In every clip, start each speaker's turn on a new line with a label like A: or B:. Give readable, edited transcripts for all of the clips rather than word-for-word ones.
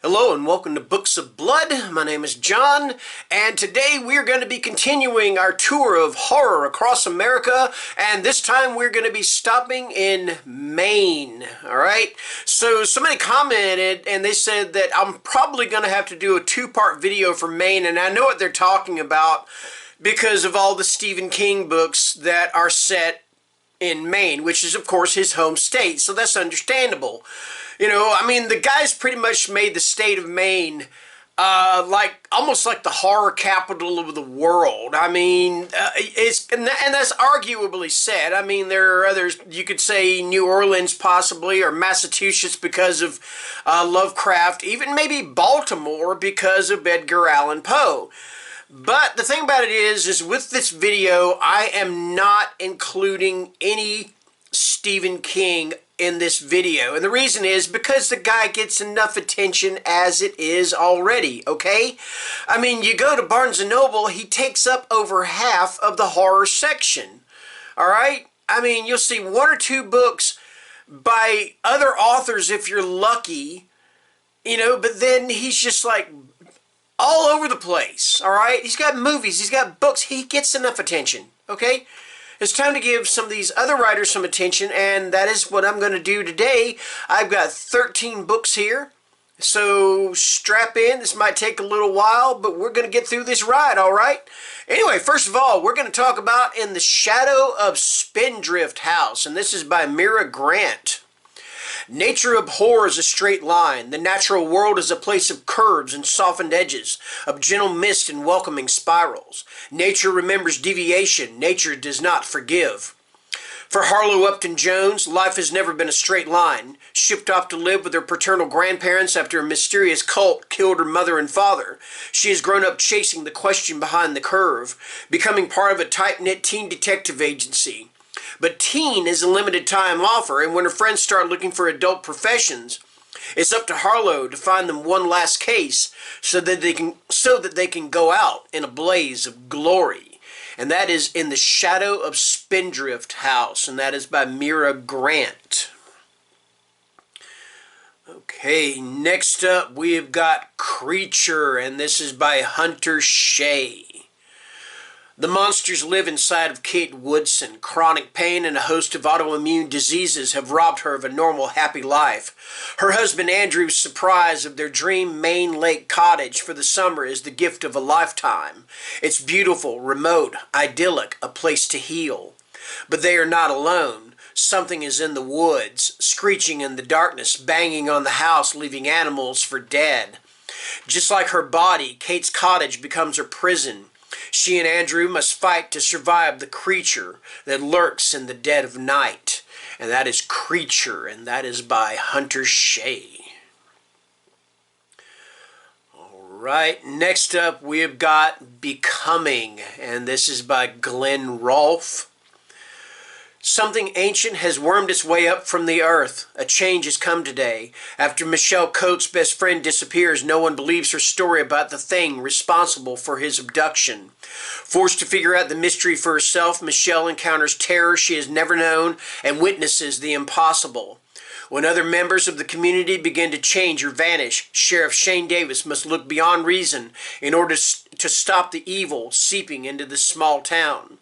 A: Hello and welcome to Books of Blood. My name is John, and today we're going to be continuing our tour of horror across America, and this time we're going to be stopping in Maine. Alright, so somebody commented and they said that I'm probably going to have to do a two-part video for Maine, and I know what they're talking about because of all the Stephen King books that are set in Maine, which is of course his home state, so that's understandable. You know, I mean, the guy's pretty much made the state of Maine almost like the horror capital of the world. I mean, and that's arguably said. I mean, there are others. You could say New Orleans possibly, or Massachusetts because of Lovecraft, even maybe Baltimore because of Edgar Allan Poe. But the thing about it is with this video, I am not including any Stephen King in this video. And the reason is because the guy gets enough attention as it is already, okay? I mean, you go to Barnes & Noble, he takes up over half of the horror section, all right? I mean, you'll see one or two books by other authors if you're lucky, you know, but then he's just like all over the place, all right? He's got movies, he's got books, he gets enough attention, okay? It's time to give some of these other writers some attention, and that is what I'm going to do today. I've got 13 books here, so strap in. This might take a little while, but we're going to get through this ride, all right? Anyway, first of all, we're going to talk about In the Shadow of Spindrift House, and this is by Mira Grant. Nature abhors a straight line. The natural world is a place of curves and softened edges, of gentle mist and welcoming spirals. Nature remembers deviation. Nature does not forgive. For Harlow Upton Jones, life has never been a straight line. Shipped off to live with her paternal grandparents after a mysterious cult killed her mother and father, she has grown up chasing the question behind the curve, becoming part of a tight-knit teen detective agency. But teen is a limited time offer, and when her friends start looking for adult professions, it's up to Harlow to find them one last case so that they can go out in a blaze of glory. And that is In the Shadow of Spindrift House, and that is by Mira Grant. Okay, next up we've got Creature, and this is by Hunter Shea. The monsters live inside of Kate Woodson. Chronic pain and a host of autoimmune diseases have robbed her of a normal, happy life. Her husband Andrew's surprise of their dream Maine Lake cottage for the summer is the gift of a lifetime. It's beautiful, remote, idyllic, a place to heal. But they are not alone. Something is in the woods, screeching in the darkness, banging on the house, leaving animals for dead. Just like her body, Kate's cottage becomes her prison. She and Andrew must fight to survive the creature that lurks in the dead of night. And that is Creature, and that is by Hunter Shea. Alright, next up we have got Becoming, and this is by Glenn Rolfe. Something ancient has wormed its way up from the earth. A change has come today. After Michelle Coates' best friend disappears, no one believes her story about the thing responsible for his abduction. Forced to figure out the mystery for herself, Michelle encounters terror she has never known and witnesses the impossible. When other members of the community begin to change or vanish, Sheriff Shane Davis must look beyond reason in order to stop the evil seeping into this small town.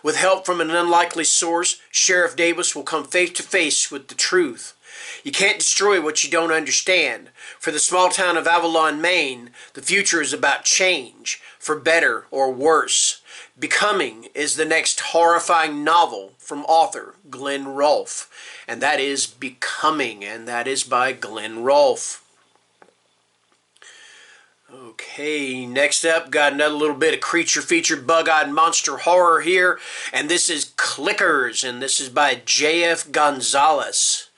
A: With help from an unlikely source, Sheriff Davis will come face to face with the truth. You can't destroy what you don't understand. For the small town of Avalon, Maine, the future is about change, for better or worse. Becoming is the next horrifying novel from author Glenn Rolfe, and that is Becoming, and that is by Glenn Rolfe. Okay, next up, got another little bit of creature-featured bug-eyed monster horror here, and this is Clickers, and this is by J.F. Gonzalez.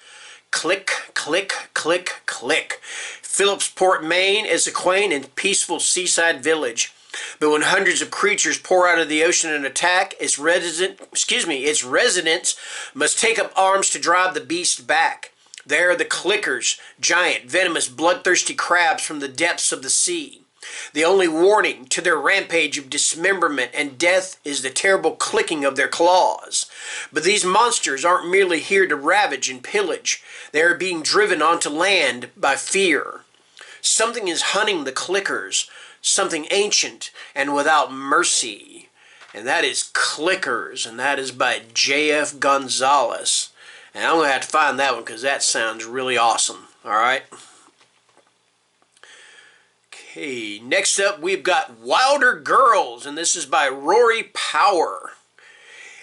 A: Click, click, click, click. Phillipsport, Maine is a quaint and peaceful seaside village, but when hundreds of creatures pour out of the ocean and attack, its residents must take up arms to drive the beast back. They are the Clickers, giant, venomous, bloodthirsty crabs from the depths of the sea. The only warning to their rampage of dismemberment and death is the terrible clicking of their claws. But these monsters aren't merely here to ravage and pillage. They are being driven onto land by fear. Something is hunting the clickers, something ancient and without mercy. And that is Clickers, and that is by J.F. Gonzalez. And I'm going to have to find that one because that sounds really awesome. Alright? Okay, next up we've got Wilder Girls, and this is by Rory Power.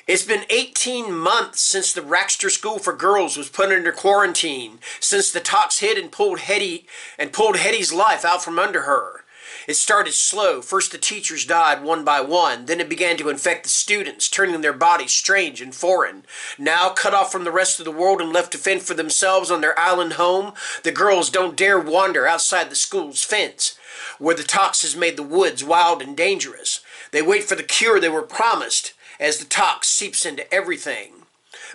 A: It's been 18 months since the Raxter School for Girls was put under quarantine, since the tox hit and pulled Hetty's life out from under her. It started slow. First the teachers died one by one. Then it began to infect the students, turning their bodies strange and foreign. Now, cut off from the rest of the world and left to fend for themselves on their island home, the girls don't dare wander outside the school's fence, where the tox has made the woods wild and dangerous. They wait for the cure they were promised, as the tox seeps into everything.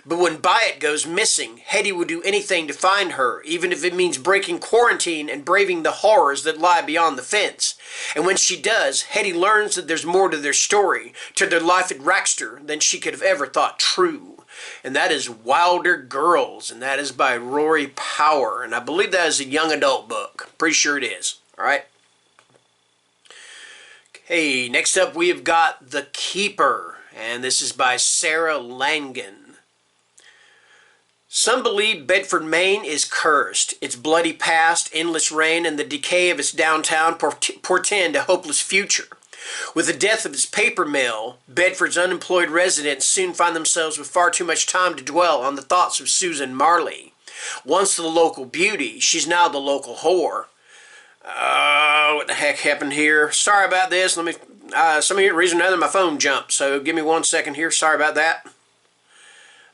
A: But when Byatt goes missing, Hetty will do anything to find her, even if it means breaking quarantine and braving the horrors that lie beyond the fence. And when she does, Hetty learns that there's more to their story, to their life at Raxter, than she could have ever thought true. And that is Wilder Girls, and that is by Rory Power. And I believe that is a young adult book. Pretty sure it is. Alright? Okay, next up we have got The Keeper, and this is by Sarah Langan. Some believe Bedford, Maine is cursed. Its bloody past, endless rain, and the decay of its downtown portend a hopeless future. With the death of its paper mill, Bedford's unemployed residents soon find themselves with far too much time to dwell on the thoughts of Susan Marley. Once the local beauty, she's now the local whore. What the heck happened here? Sorry about this. Let me. Some reason or another, my phone jumped. So give me 1 second here. Sorry about that.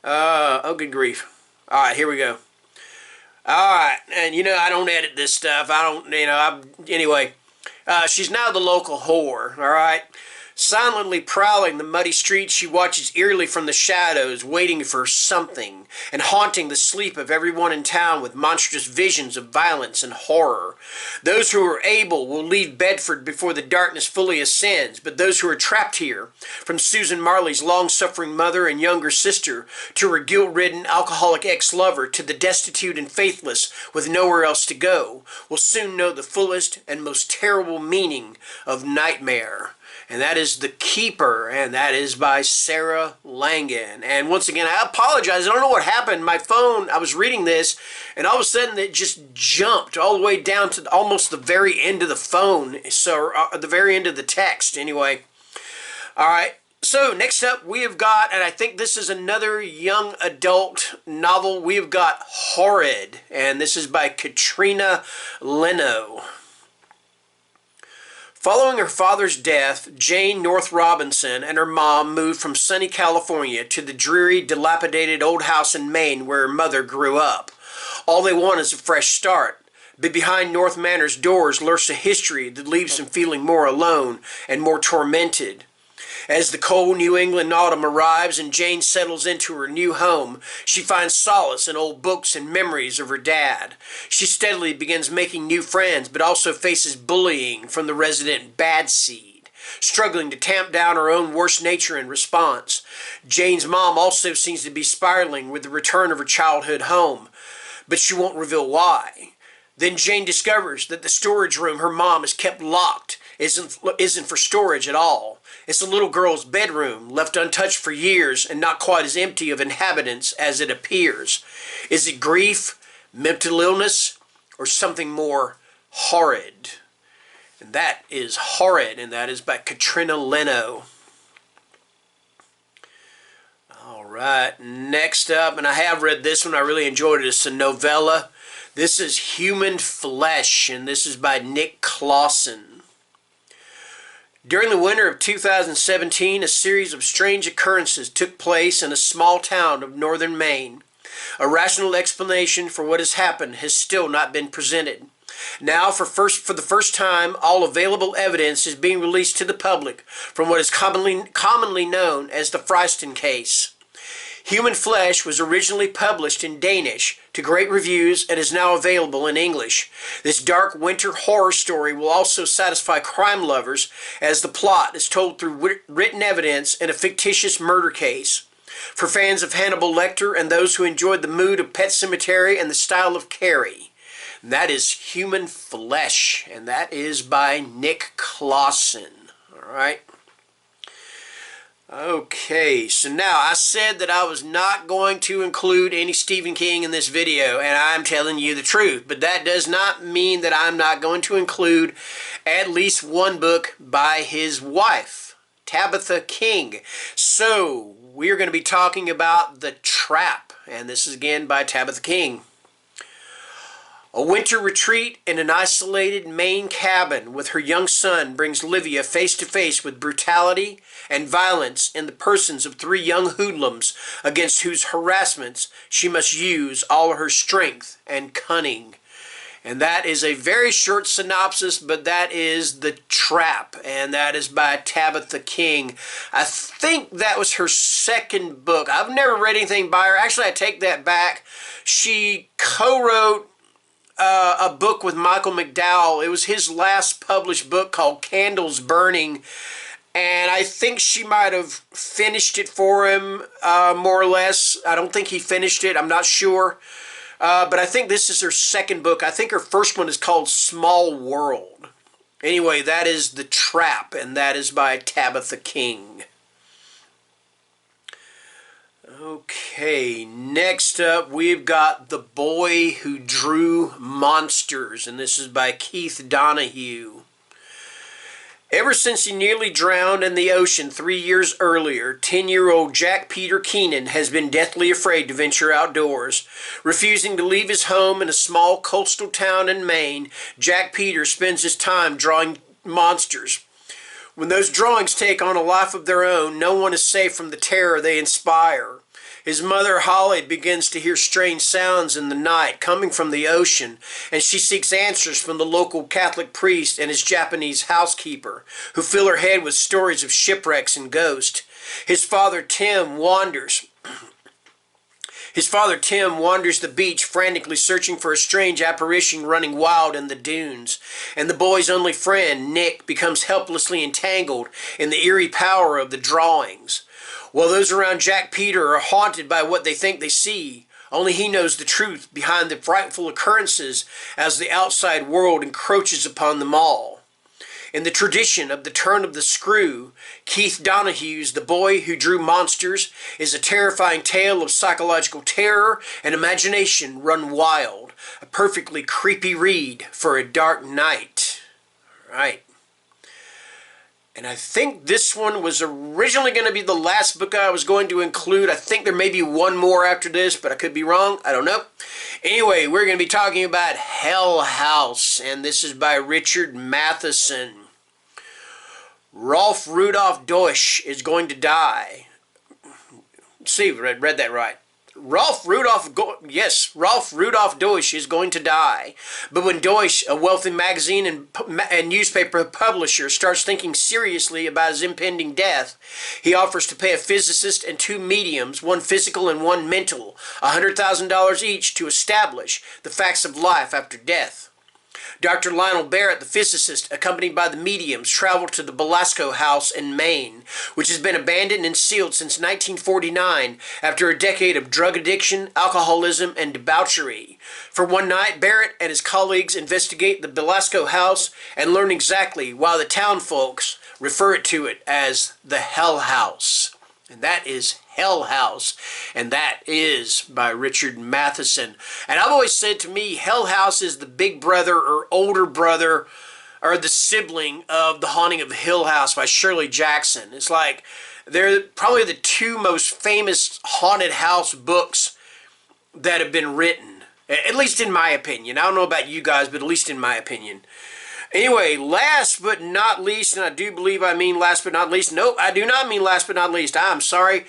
A: Oh, good grief. All right, here we go. All right, and I don't edit this stuff. Anyway, she's now the local whore. All right. Silently prowling the muddy streets, she watches eerily from the shadows, waiting for something, and haunting the sleep of everyone in town with monstrous visions of violence and horror. Those who are able will leave Bedford before the darkness fully ascends, but those who are trapped here, from Susan Marley's long-suffering mother and younger sister, to her guilt-ridden alcoholic ex-lover, to the destitute and faithless with nowhere else to go, will soon know the fullest and most terrible meaning of nightmare. And that is The Keeper, and that is by Sarah Langan. And once again, I apologize. I don't know what happened. My phone, I was reading this, and all of a sudden it just jumped all the way down to almost the very end of the phone. So, the very end of the text, anyway. All right. So, next up, we have got, and I think this is another young adult novel, we have got Horred, and this is by Katrina Leno. Following her father's death, Jane North Robinson and her mom moved from sunny California to the dreary, dilapidated old house in Maine where her mother grew up. All they want is a fresh start. But behind North Manor's doors lurks a history that leaves them feeling more alone and more tormented. As the cold New England autumn arrives and Jane settles into her new home, she finds solace in old books and memories of her dad. She steadily begins making new friends, but also faces bullying from the resident bad seed, struggling to tamp down her own worst nature in response. Jane's mom also seems to be spiraling with the return of her childhood home, but she won't reveal why. Then Jane discovers that the storage room her mom has kept locked isn't for storage at all. It's a little girl's bedroom, left untouched for years and not quite as empty of inhabitants as it appears. Is it grief, mental illness, or something more horrid? And that is Horrid, and that is by Katrina Leno. All right, next up, and I have read this one, I really enjoyed it. It's a novella. This is Human Flesh, and this is by Nick Clausen. During the winter of 2017, a series of strange occurrences took place in a small town of northern Maine. A rational explanation for what has happened has still not been presented. Now, for the first time, all available evidence is being released to the public from what is commonly known as the Fryston case. Human Flesh was originally published in Danish to great reviews and is now available in English. This dark winter horror story will also satisfy crime lovers as the plot is told through written evidence in a fictitious murder case. For fans of Hannibal Lecter and those who enjoyed the mood of Pet Sematary and the style of Carrie. And that is Human Flesh, and that is by Nick Clausen. All right. Okay, so now I said that I was not going to include any Stephen King in this video, and I'm telling you the truth. But that does not mean that I'm not going to include at least one book by his wife, Tabitha King. So we're going to be talking about The Trap, and this is again by Tabitha King. A winter retreat in an isolated Maine cabin with her young son brings Livia face to face with brutality and violence in the persons of three young hoodlums against whose harassments she must use all her strength and cunning. And that is a very short synopsis, but that is The Trap, and that is by Tabitha King. I think that was her second book. I've never read anything by her. Actually, I take that back. She co-wrote a book with Michael McDowell. It was his last published book called Candles Burning, and I think she might have finished it for him, more or less. I don't think he finished it. I'm not sure. But I think this is her second book. I think her first one is called Small World. Anyway, that is The Trap, and that is by Tabitha King. Okay, next up we've got The Boy Who Drew Monsters, and this is by Keith Donahue. Ever since he nearly drowned in the ocean 3 years earlier, 10-year-old Jack Peter Keenan has been deathly afraid to venture outdoors. Refusing to leave his home in a small coastal town in Maine, Jack Peter spends his time drawing monsters. When those drawings take on a life of their own, no one is safe from the terror they inspire. His mother, Holly, begins to hear strange sounds in the night coming from the ocean, and she seeks answers from the local Catholic priest and his Japanese housekeeper, who fill her head with stories of shipwrecks and ghosts. His father, Tim, wanders the beach, frantically searching for a strange apparition running wild in the dunes. And the boy's only friend, Nick, becomes helplessly entangled in the eerie power of the drawings. While those around Jack Peter are haunted by what they think they see, only he knows the truth behind the frightful occurrences as the outside world encroaches upon them all. In the tradition of The Turn of the Screw, Keith Donahue's The Boy Who Drew Monsters is a terrifying tale of psychological terror and imagination run wild. A perfectly creepy read for a dark night. All right. And I think this one was originally going to be the last book I was going to include. I think there may be one more after this, but I could be wrong. I don't know. Anyway, we're going to be talking about Hell House, and this is by Richard Matheson. Rolf Rudolph Deutsch is going to die. Let's see if I read that right. Rolf Rudolph Deutsch is going to die. But when Deutsch, a wealthy magazine and newspaper publisher, starts thinking seriously about his impending death, he offers to pay a physicist and two mediums, one physical and one mental, $100,000 each to establish the facts of life after death. Dr. Lionel Barrett, the physicist, accompanied by the mediums, traveled to the Belasco house in Maine, which has been abandoned and sealed since 1949 after a decade of drug addiction, alcoholism, and debauchery. For one night, Barrett and his colleagues investigate the Belasco house and learn exactly why the town folks refer to it as the Hell House. And that is Hell House, and that is by Richard Matheson. And I've always said, to me, Hell House is the big brother or older brother or the sibling of The Haunting of Hill House by Shirley Jackson. It's like they're probably the two most famous haunted house books that have been written, at least in my opinion. I don't know about you guys, but at least in my opinion. Anyway, last but not least, and I do believe I mean last but not least. Nope, I do not mean last but not least. I'm sorry.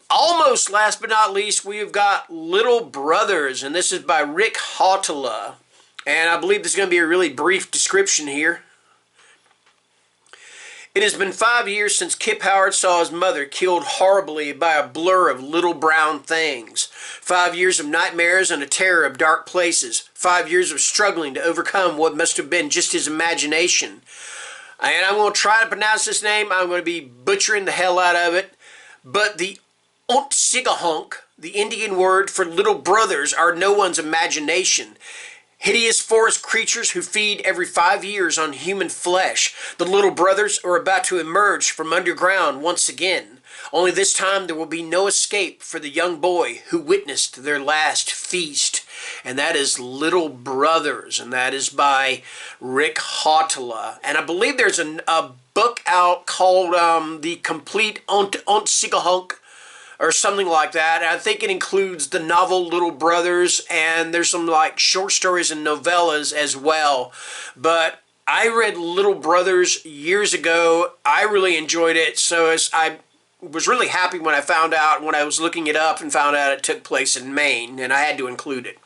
A: Almost last but not least, we've got Little Brothers, and this is by Rick Hautala. And I believe this is going to be a really brief description here. It has been 5 years since Kip Howard saw his mother killed horribly by a blur of little brown things. 5 years of nightmares and a terror of dark places. 5 years of struggling to overcome what must have been just his imagination. And I'm going to try to pronounce this name. I'm going to be butchering the hell out of it. But the Ontsigahunk, the Indian word for little brothers, are no one's imagination. Hideous forest creatures who feed every 5 years on human flesh. The little brothers are about to emerge from underground once again. Only this time there will be no escape for the young boy who witnessed their last feast. And that is Little Brothers, and that is by Rick Hotela. And I believe there's a book out called The Complete Ontsigahunk, or something like that. And I think it includes the novel Little Brothers, and there's some like short stories and novellas as well. But I read Little Brothers years ago. I really enjoyed it, so I was really happy when I found out, when I was looking it up and found out it took place in Maine, and I had to include it.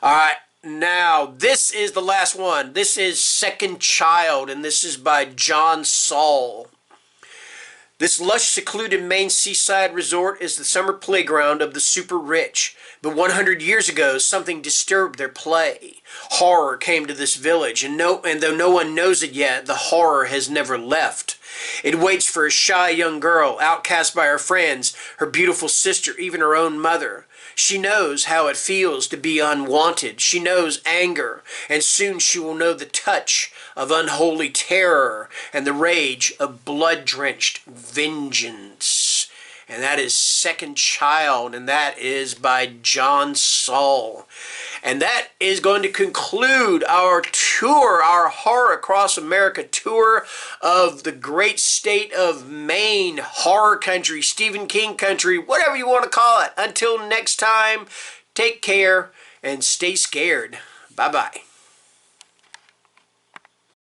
A: All right, now this is the last one. This is Second Child, and this is by John Saul. This lush, secluded Maine seaside resort is the summer playground of the super rich. But 100 years ago, something disturbed their play. Horror came to this village, and though no one knows it yet, the horror has never left. It waits for a shy young girl, outcast by her friends, her beautiful sister, even her own mother. She knows how it feels to be unwanted. She knows anger, and soon she will know the touch of unholy terror and the rage of blood-drenched vengeance. And that is Second Child, and that is by John Saul. And that is going to conclude our tour, our Horror Across America tour of the great state of Maine, horror country, Stephen King country, whatever you want to call it. Until next time, take care and stay scared. Bye-bye.